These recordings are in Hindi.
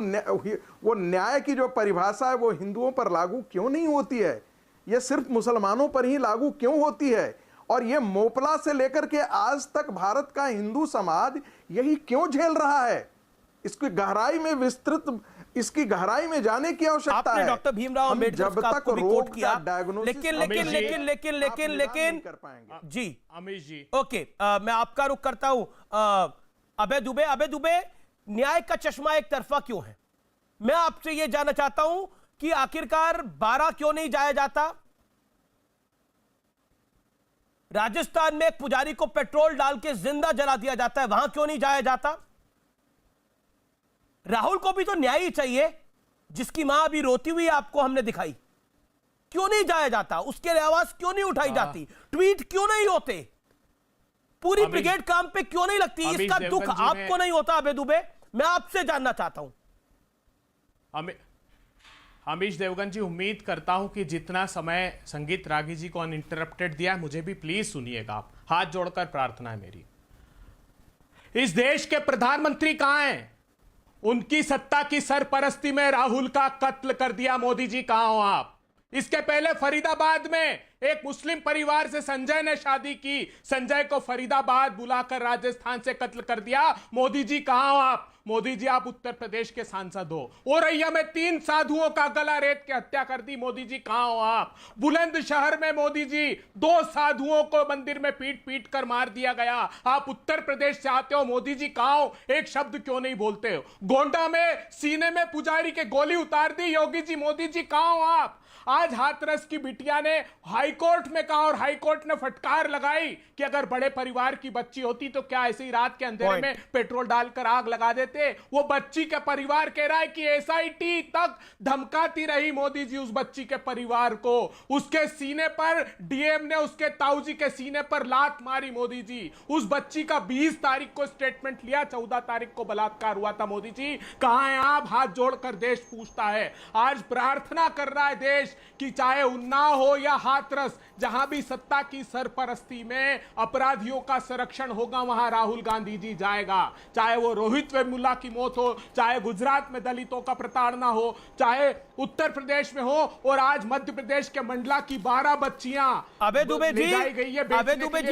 वो न्याय की जो परिभाषा है वो हिंदुओं पर लागू क्यों नहीं होती है? ये सिर्फ मुसलमानों पर ही लागू क्यों होती है? और ये मोपला से लेकर के आज तक भारत का हिंदू समाज यही क्यों झेल रहा है? इसकी गहराई में इसकी गहराई में जाने की आवश्यकता है। डॉक्टर भीमराव अम्बेडकर जब तक रोग का डायग्नोसिस लेकिन कर पाएंगे। जी अमीश जी, ओके, मैं आपका रुख करता हूं। अभय दुबे, न्याय का चश्मा एक तरफा क्यों है? मैं आपसे यह जानना चाहता हूं कि आखिरकार 12 क्यों नहीं जाया जाता? राजस्थान में एक पुजारी को पेट्रोल डाल के जिंदा जला दिया जाता है, वहां क्यों नहीं जाया जाता? राहुल को भी तो न्याय ही चाहिए, जिसकी मां अभी रोती हुई आपको हमने दिखाई। क्यों नहीं जाया जाता? उसके लिए आवाज क्यों नहीं उठाई जाती? ट्वीट क्यों नहीं होते? पूरी ब्रिगेड काम पे क्यों नहीं लगती? इसका दुख आपको नहीं होता? अभय दुबे, मैं आपसे जानना चाहता हूं। अमीश देवगन जी, उम्मीद करता हूं कि जितना समय संगीत रागी जी को अनइंटरप्टेड दिया है, मुझे भी प्लीज सुनिएगा। आप हाथ जोड़कर प्रार्थना है मेरी। इस देश के प्रधानमंत्री कहां हैं? उनकी सत्ता की सरपरस्ती में राहुल का कत्ल कर दिया मोदी जी, कहां हो आप? इसके पहले फरीदाबाद में एक मुस्लिम परिवार से संजय ने शादी की, संजय को फरीदाबाद बुलाकर राजस्थान से कत्ल कर दिया। मोदी जी कहां हो आप? मोदी जी, आप उत्तर प्रदेश के सांसद हो। औरैया में 3 साधुओं का गला रेत के हत्या कर दी। मोदी जी कहां हो आप? बुलंदशहर में मोदी जी 2 साधुओं को मंदिर में पीट पीट कर मार दिया गया। आप उत्तर प्रदेश से आते हो, मोदी जी कहां हो? एक शब्द क्यों नहीं बोलते हो? गोंडा में सीने में पुजारी के गोली उतार दी। योगी जी, मोदी जी कहां हो आप? आज हाथरस की बिटिया ने हाईकोर्ट में कहा और हाईकोर्ट ने फटकार लगाई कि अगर बड़े परिवार की बच्ची होती तो क्या ऐसे ही रात के अंधेरे में पेट्रोल डालकर आग लगा देते? वो बच्ची के परिवार कह रहा है कि एसआईटी तक धमकाती रही मोदी जी उस बच्ची के परिवार को। उसके सीने पर डीएम ने उसके ताऊजी के सीने पर लात मारी मोदी जी। उस बच्ची का 20 तारीख को स्टेटमेंट लिया, 14 तारीख को बलात्कार हुआ था। मोदी जी कहां हैं आप? हाथ जोड़कर देश पूछता है। आज प्रार्थना कर रहा है देश कि चाहे उन्नाव हो या हाथरस, जहां भी सत्ता की सरपरस्ती में अपराधियों का संरक्षण होगा, वहां राहुल गांधी जी जाएगा। चाहे वो रोहित वेमुला की मौत हो, चाहे गुजरात में दलितों का प्रताड़ना हो, चाहे उत्तर प्रदेश में हो, और आज मध्य प्रदेश के मंडला की 12 बच्चियां अभय दुबे जी,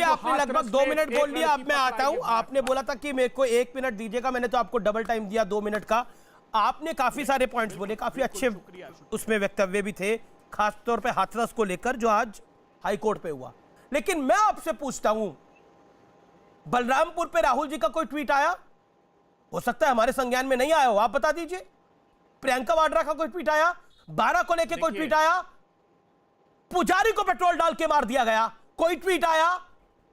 आपने लगभग 2 मिनट बोल लिया। अब मैं आता हूं। आपने बोला था कि मेरे को 1 मिनट दीजिएगा, मैंने तो आपको डबल टाइम दिया 2 मिनट का। आपने काफी सारे पॉइंट्स बोले, काफी अच्छे उसमें वक्तव्य भी थे, खासतौर पे हाथरस को लेकर जो आज हाईकोर्ट पे हुआ। लेकिन मैं आपसे पूछता हूं, बलरामपुर पे राहुल जी का कोई ट्वीट आया? हो सकता है हमारे संज्ञान में नहीं आया हो, आप बता दीजिए। प्रियंका वाड्रा का कोई ट्वीट आया? 12 को लेकर कोई ट्वीट आया? पुजारी को पेट्रोल डाल के मार दिया गया, कोई ट्वीट आया?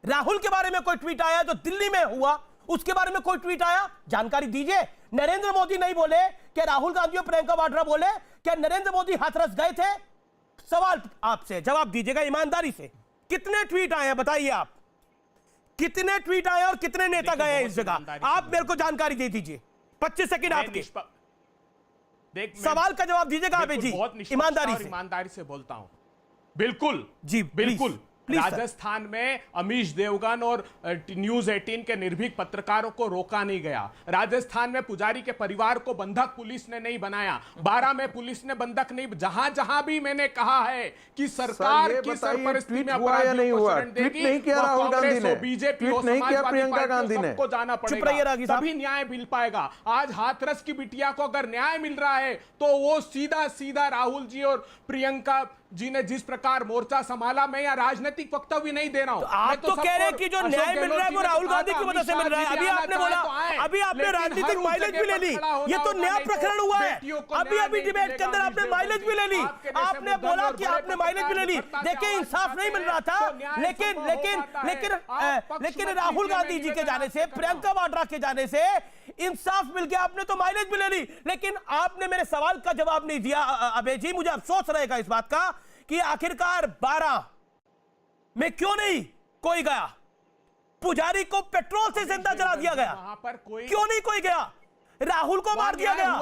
राहुल के बारे में कोई ट्वीट आया जो दिल्ली में हुआ, उसके बारे में कोई ट्वीट आया? जानकारी दीजिए। नरेंद्र मोदी नहीं बोले क्या? राहुल गांधी और प्रियंका वाड्रा बोले क्या नरेंद्र मोदी हाथरस गए थे? सवाल आपसे जवाब दीजिएगा ईमानदारी से। कितने ट्वीट आए हैं बताइए आप? कितने ट्वीट आए और कितने नेता गए हैं इस जगह? आप मेरे को जानकारी दे दीजिए। 25 सेकंड आपके। सवाल का जवाब दीजिएगा अभय जी, ईमानदारी से बोलता हूं। बिल्कुल जी, बिल्कुल। राजस्थान में अमीश देवगन और न्यूज 18 के निर्भीक पत्रकारों को रोका नहीं गया। राजस्थान में पुजारी के परिवार को बंधक पुलिस ने नहीं बनाया। 12 में पुलिस ने बंधक नहीं। जहां जहां भी मैंने कहा है कि सरकार की सरपरस्ती में अपराधियों को शरण देगी, कांग्रेस हो, बीजेपी हो, समाजवादी पार्टी, सबको जाना पड़ेगा, तभी न्याय मिल पाएगा। आज हाथरस की बिटिया को अगर न्याय मिल रहा है तो वो सीधा सीधा राहुल जी और प्रियंका जी ने जिस प्रकार मोर्चा संभाला, मैं यहाँ राजनीतिक वक्तव्य नहीं दे रहा हूं। आप तो कह रहे हैं कि जो न्याय मिल रहा है वो राहुल गांधी की वजह से मिल रहा है। अभी आपने बोला, अभी आपने राजनीतिक माइलेज भी ले ली। ये तो नया प्रकरण हुआ है। अभी डिबेट के अंदर आपने माइलेज भी ले ली। आपने बोला कि आपने माइलेज भी ले ली। देखिए, इंसाफ नहीं मिल रहा था, लेकिन राहुल गांधी जी के जाने से, प्रियंका वाड्रा के जाने से इंसाफ मिल गया। आपने तो माइलेज भी ले ली, लेकिन आपने मेरे सवाल का जवाब नहीं दिया अभय जी। मुझे अफसोस रहेगा इस बात का कि आखिरकार 12 में क्यों नहीं कोई गया? पुजारी को पेट्रोल से जिंदा जला दिया गया, वहां पर क्यों नहीं कोई गया? राहुल को मार दिया गया,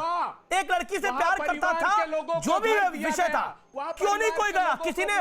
एक लड़की से प्यार करता था, जो भी विषय था, क्यों नहीं कोई गया? किसी ने